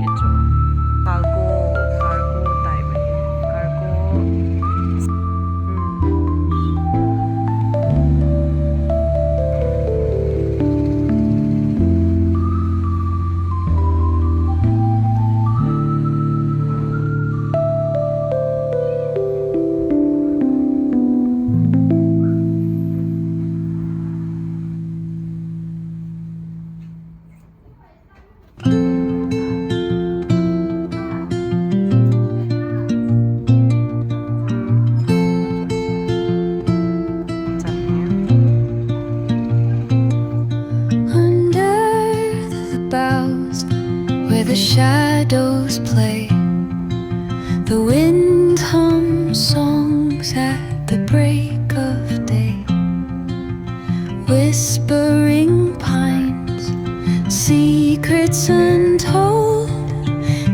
있겠죠. 깔고 타입에 깔고. The shadows play, the wind hums songs at the break of day. Whispering pines, secrets untold,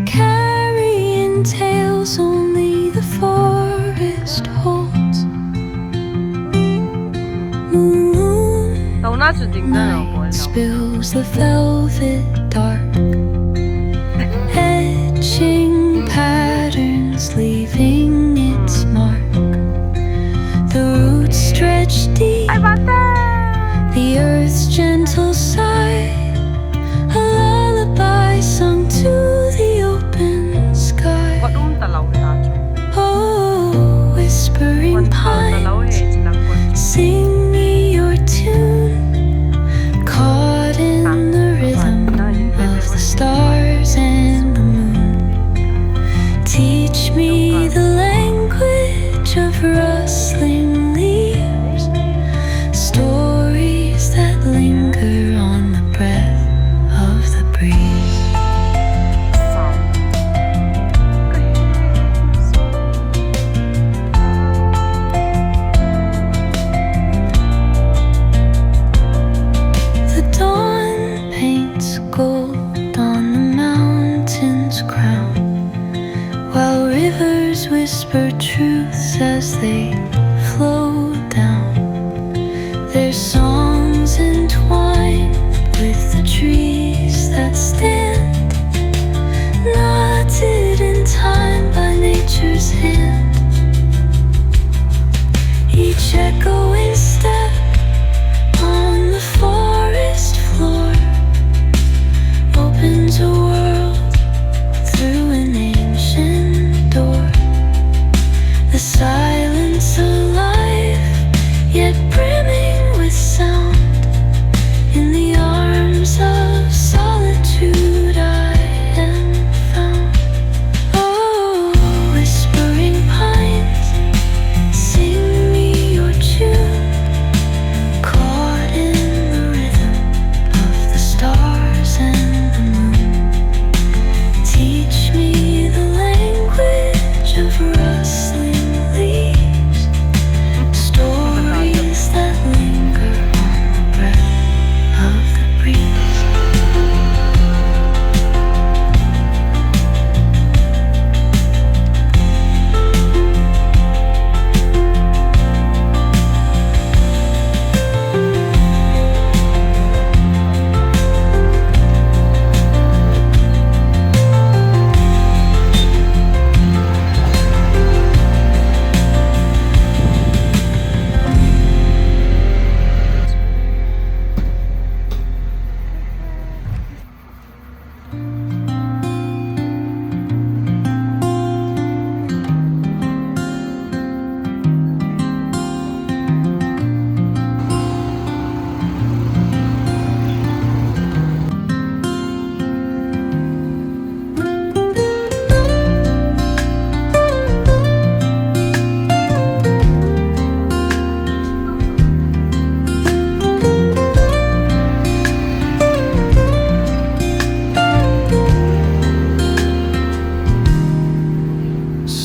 carrying tales only the forest holds. Moonlight spills the velvet dark, etching patterns, leaving its mark. The roots stretch deep, the earth's gentle sigh, a lullaby sung to the open sky. Oh, whispering pines, sing me your tune, caught in the rhythm of the stars and the moon. Teach me the language of rustling leaves, stories that linger on the breath of the breeze. The dawn paints gold on the mountain's crown, while rivers whisper truths as they flow down. Their songs entwined with the trees that stand, knotted in time by nature's hand. Each echoing step on the forest floor opens a world through an ancient door. The silence alive, yet brimming with sound. In the arms of solitude I am found. Oh, whispering pines, sing me your tune, caught in the rhythm of the stars and the moon. Teach me the language of rustling leaves, stories that linger on the breath of the breeze.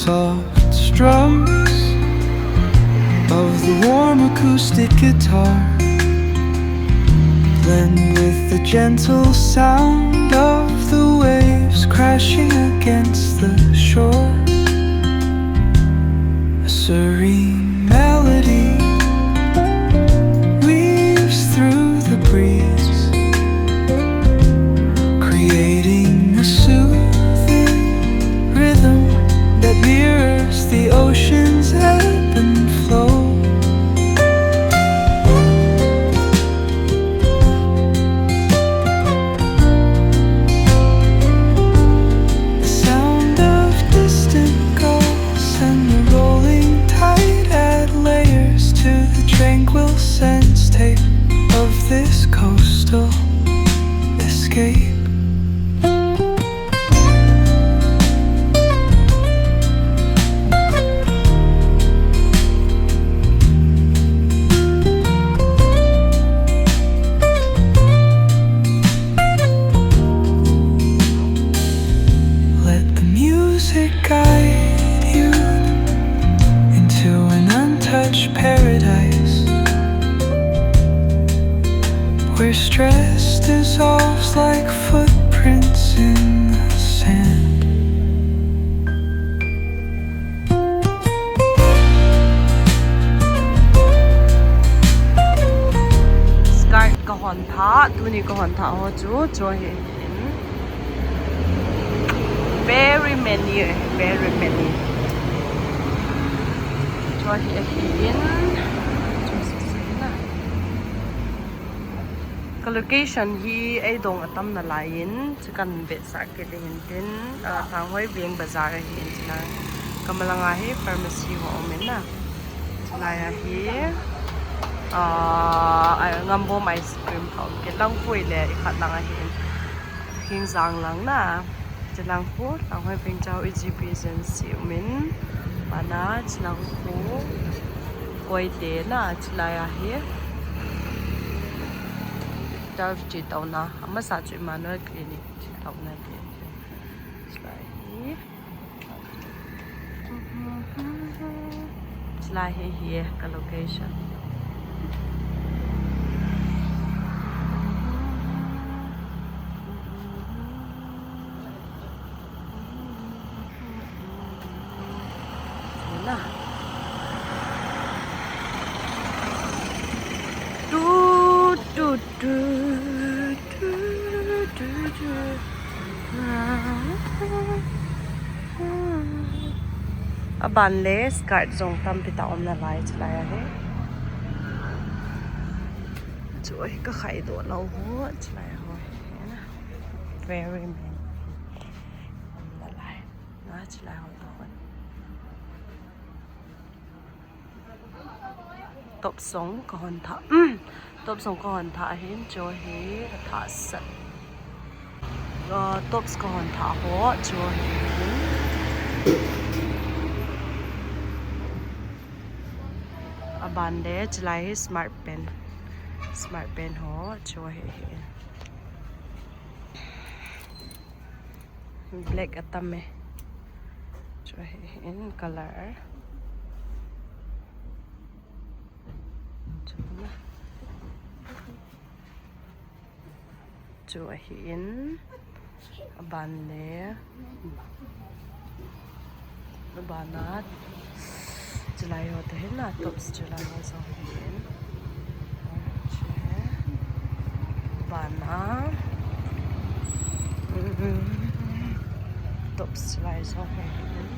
Soft strums of the warm acoustic guitar blend with the gentle sound of the waves crashing against the shore. A serene melody weaves through the breeze, creating a soothing it guide you into an untouched paradise where stress dissolves like footprints in the sand? Skirt kahon tha, tuni kahon tha ho chu cho hi very many. Cho hi in ka location hi ai dong atam na lain chikan behseh ke de hin tin thang hoi beng bazar hi in china kamalanga hi pharmacy ho omen na china ya hi ngambom ice cream thom ke lang pui le ikhat langa hin hing zang lang na chilang pu thang hoi beng chau egp agency omen mana chilang pu Hoithei na chila ya hi Darf chi tau na ama sa chu Emmanuel clinic chi tau na de chila hi ka location na ban le skirt zong tam pi ta om na lai chala ya he choi ka khai do lo ho chala ya ho na very man om na lai na chala ho to top song ko hon tha top song ko hon tha hin cho he tha sat tops ko hon tha ho cho he ban de chalai hi smart pen ho cho he black atam me cho he in color cho he in ban le banat July ho te na tops July ho so hin bana tops July so hin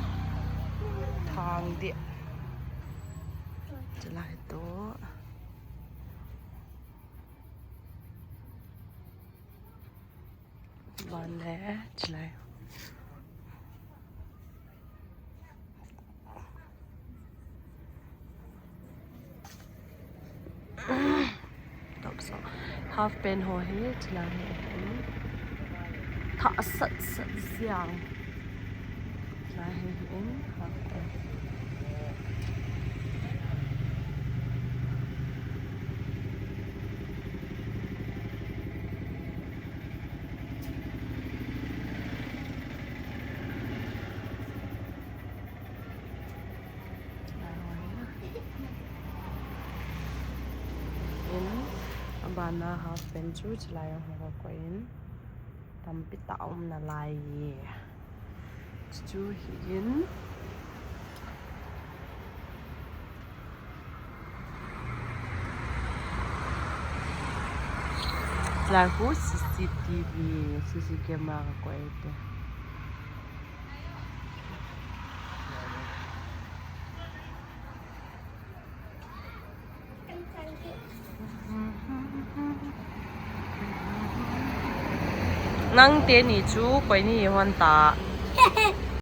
thang di July to bana July so half pen ho hi chila he tha sat siang chila he in half pen bana half pen chu chalai ho ko in tam pi ta om na lai chu hin la hu CCTV camera ko ite nang te ni chu koi ni hon ta